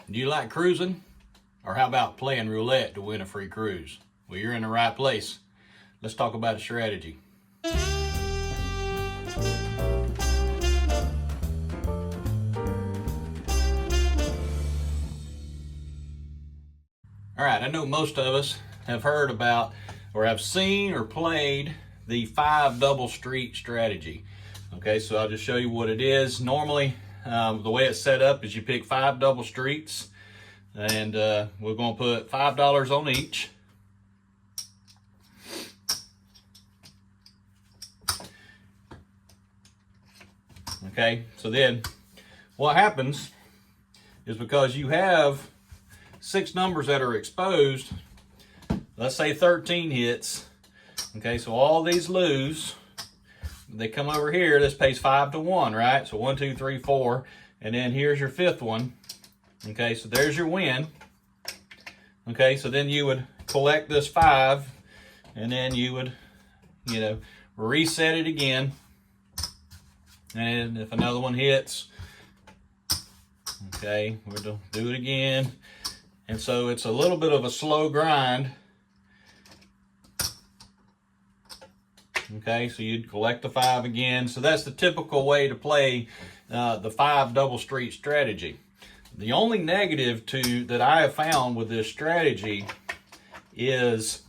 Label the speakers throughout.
Speaker 1: Do you like cruising? Or how about playing roulette to win a free cruise? Well, you're in the right place. Let's talk about a strategy. All right, I know most of us have heard about or have seen or played the 5 double street strategy. Okay, so I'll just show you what it is. Normally, the way it's set up is you pick 5 double streets, and we're going to put $5 on each. Okay, so then what happens is, because you have 6 numbers that are exposed, let's say 13 hits. Okay, so all these lose. They come over here. This pays 5 to 1, right? So 1, 2, 3, 4, and then here's your 5th one. Okay, so there's your win. Okay, so then you would collect this 5, and then you would, reset it again. And if another one hits, okay, we'll do it again. And so it's a little bit of a slow grind. Okay, so you'd collect the 5 again. So that's the typical way to play the 5 double street strategy. The only negative that I have found with this strategy is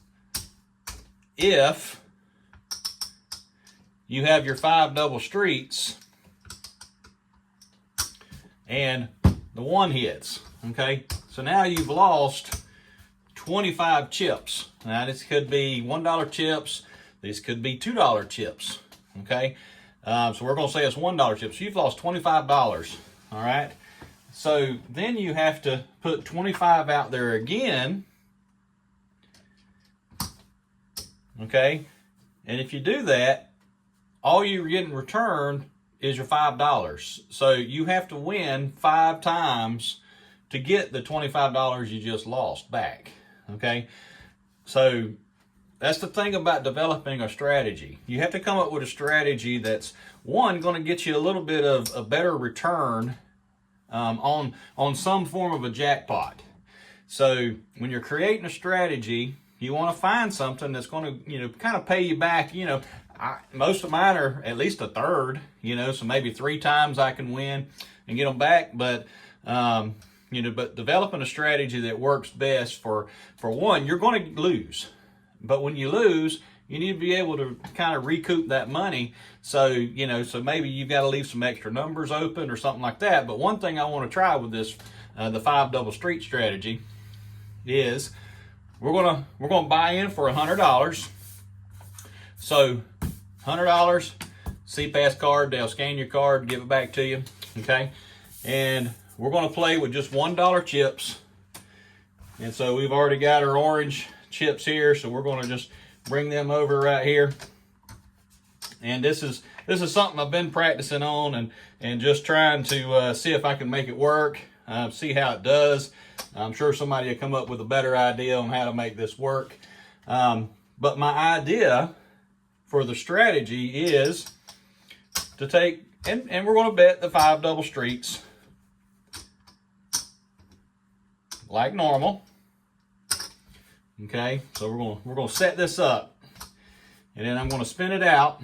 Speaker 1: if you have your 5 double streets and the 1 hits. Okay, so now you've lost 25 chips. Now this could be $1 chips. These could be $2 chips, okay? So we're going to say it's $1 chips. So you've lost $25, all right? So then you have to put 25 out there again, okay? And if you do that, all you're getting returned is your $5. So you have to win 5 times to get the $25 you just lost back, okay? So that's the thing about developing a strategy. You have to come up with a strategy that's, one, going to get you a little bit of a better return on some form of a jackpot. So when you're creating a strategy, you want to find something that's going to, kind of pay you back. Most of mine are at least a third, so maybe 3 times I can win and get them back. But, but developing a strategy that works best for one, you're going to lose. But when you lose, you need to be able to kind of recoup that money. So, so maybe you've got to leave some extra numbers open or something like that. But one thing I want to try with this, the 5 double street strategy, is we're gonna buy in for $100. So $100, CPass card, they'll scan your card, give it back to you, okay? And we're gonna play with just $1 chips. And so we've already got our orange chips here, so we're going to just bring them over right here. And this is something I've been practicing on and just trying to see if I can make it work, see how it does. I'm sure somebody will come up with a better idea on how to make this work. But my idea for the strategy is to take, and we're going to bet the 5 double streets like normal. Okay, so we're gonna set this up, and then I'm gonna spin it out,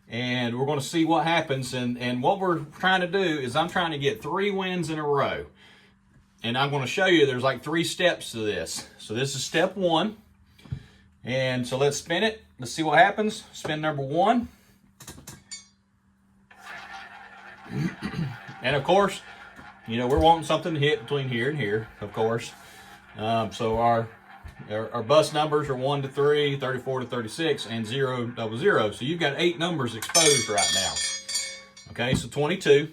Speaker 1: and we're gonna see what happens. And what we're trying to do is I'm trying to get 3 wins in a row, and I'm gonna show you there's like 3 steps to this. So this is step 1, and so let's spin it. Let's see what happens. Spin number 1, and of course, we're wanting something to hit between here and here, of course. So our bus numbers are 1 to 3, 34 to 36, and 0 double 0. So you've got 8 numbers exposed right now. Okay, so 22.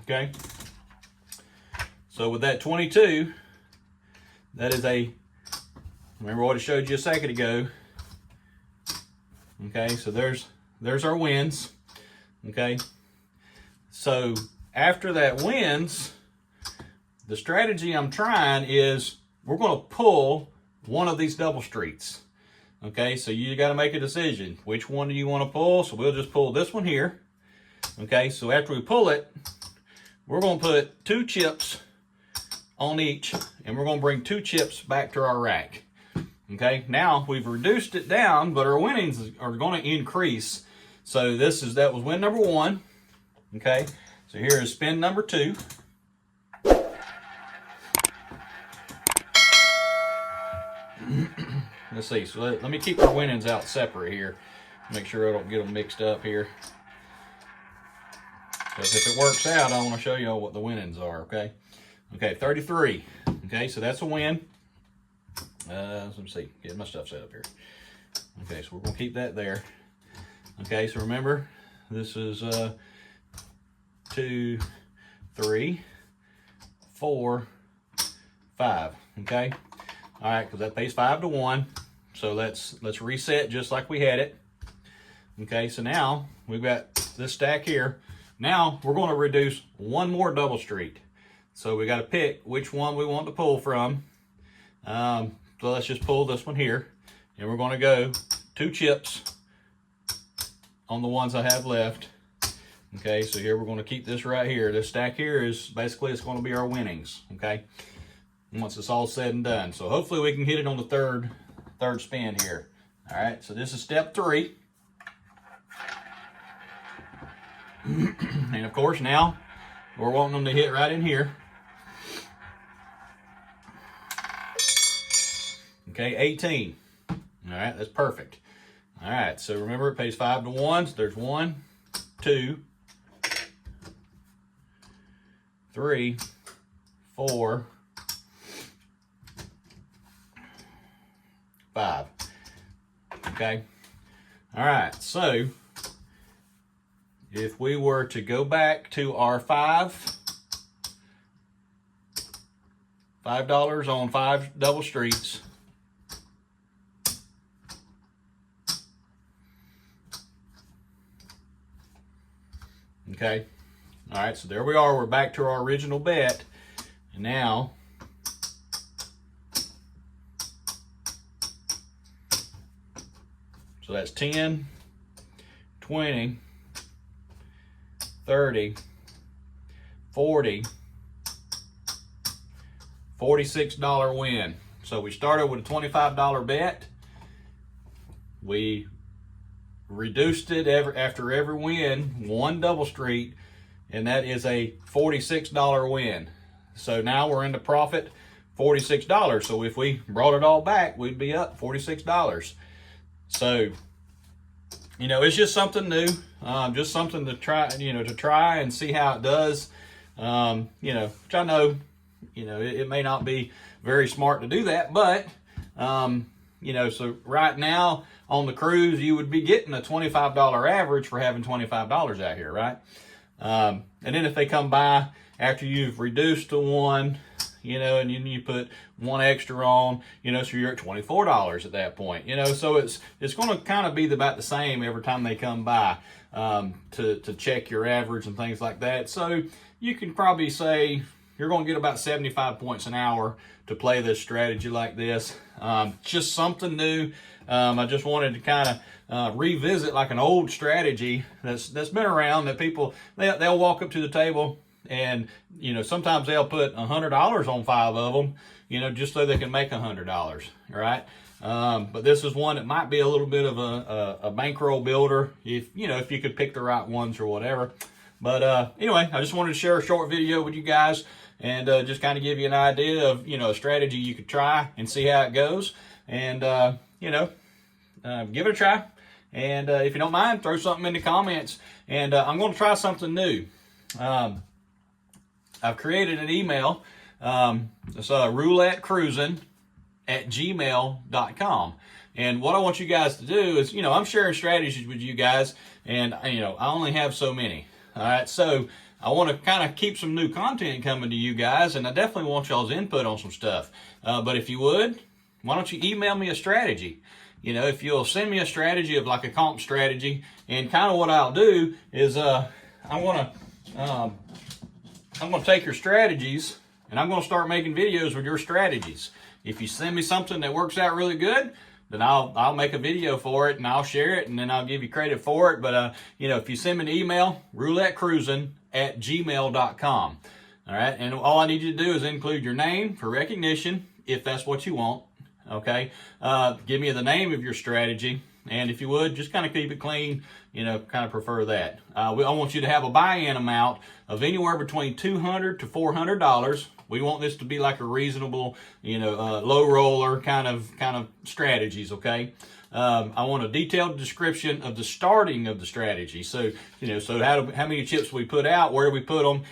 Speaker 1: Okay. So with that 22, that is remember what I showed you a second ago. Okay, so there's our wins. Okay. So after that wins, the strategy I'm trying is we're going to pull one of these double streets. Okay, so you got to make a decision. Which one do you want to pull? So we'll just pull this one here. Okay, so after we pull it, we're going to put 2 chips on each, and we're going to bring 2 chips back to our rack. Okay, now we've reduced it down, but our winnings are going to increase. So that was win number 1. Okay, so here is spin number 2. Let's see, so let me keep our winnings out separate here. Make sure I don't get them mixed up here. Because if it works out, I want to show you all what the winnings are, okay? Okay, 33. Okay, so that's a win. Let me see, get my stuff set up here. Okay, so we're going to keep that there. Okay, so remember, this is 2, 3, 4, 5, okay? All right, because that pays 5 to 1. So let's reset just like we had it. Okay, so now we've got this stack here. Now we're going to reduce 1 more double street. So we got to pick which one we want to pull from. So let's just pull this one here, and we're going to go 2 chips on the ones I have left. Okay, so here we're going to keep this right here. This stack here is basically, it's going to be our winnings. Okay, once it's all said and done. So hopefully we can hit it on the third spin here. All right, so this is step 3. And of course now we're wanting them to hit right in here. Okay, 18. All right, that's perfect. All right, so remember it pays 5 to 1. So there's 1, 2, 3, 4, 5. Okay. All right, so if we were to go back to our $5 on 5 double streets, okay, all right, so there we are, we're back to our original bet, and now so that's 10, 20, 30, 40, $46 win. So we started with a $25 bet. We reduced it after every win, 1 double street, and that is a $46 win. So now we're into profit, $46. So if we brought it all back, we'd be up $46. So, you know, it's just something new, just something to try, to try and see how it does. Which I know, it may not be very smart to do that, but, so right now on the cruise, you would be getting a $25 average for having $25 out here, right? And then if they come by after you've reduced to 1, and then you put 1 extra on, so you're at $24 at that point, so it's going to kind of be about the same every time they come by, to check your average and things like that. So you can probably say you're going to get about 75 points an hour to play this strategy like this. Just something new. I just wanted to kind of revisit like an old strategy that's been around, that people, they'll walk up to the table, and sometimes they'll put $100 on 5 of them, just so they can make $100, right? But this is one that might be a little bit of a bankroll builder if you could pick the right ones or whatever. But anyway, I just wanted to share a short video with you guys, and just kind of give you an idea of a strategy you could try and see how it goes, and give it a try. And if you don't mind, throw something in the comments. And I'm going to try something new. I've created an email. It's roulettecruisin at gmail.com. And what I want you guys to do is, I'm sharing strategies with you guys, and I only have so many. All right, so I want to kind of keep some new content coming to you guys, and I definitely want y'all's input on some stuff. But if you would, why don't you email me a strategy? If you'll send me a strategy of like a comp strategy, and kind of what I'll do is I'm going to take your strategies, and I'm going to start making videos with your strategies. If you send me something that works out really good, then I'll make a video for it, and I'll share it, and then I'll give you credit for it. But if you send me an email, roulettecruisin at gmail.com. All right, and all I need you to do is include your name for recognition, if that's what you want. Okay, give me the name of your strategy, and if you would, just kind of keep it clean. Kind of prefer that. I want you to have a buy-in amount of anywhere between $200 to $400. We want this to be like a reasonable, low roller kind of strategies. Okay. I want a detailed description of the starting of the strategy. So, so how many chips we put out, where we put them,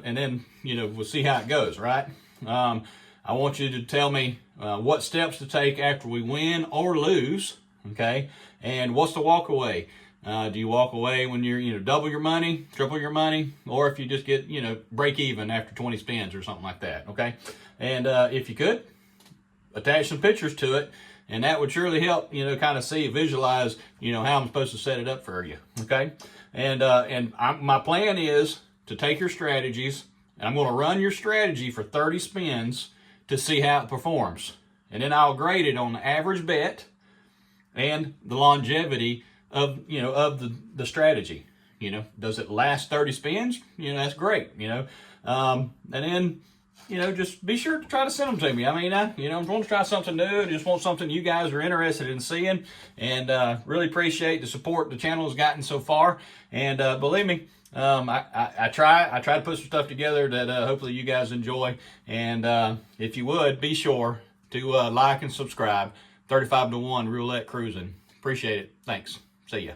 Speaker 1: and then, we'll see how it goes, right? I want you to tell me what steps to take after we win or lose, okay? And what's the walk away? Do you walk away when you're, double your money, triple your money, or if you just get, break even after 20 spins or something like that, okay? And if you could, attach some pictures to it. And that would surely help, kind of visualize, how I'm supposed to set it up for you, okay? And my plan is to take your strategies, and I'm going to run your strategy for 30 spins to see how it performs. And then I'll grade it on the average bet and the longevity of, of the strategy. Does it last 30 spins? That's great, and then, just be sure to try to send them to me. I mean, I want to try something new. I just want something you guys are interested in seeing, and really appreciate the support the channel has gotten so far. And believe me, I try to put some stuff together that hopefully you guys enjoy. And if you would, be sure to like and subscribe. 35 to 1 Roulette Cruisin. Appreciate it. Thanks. See ya.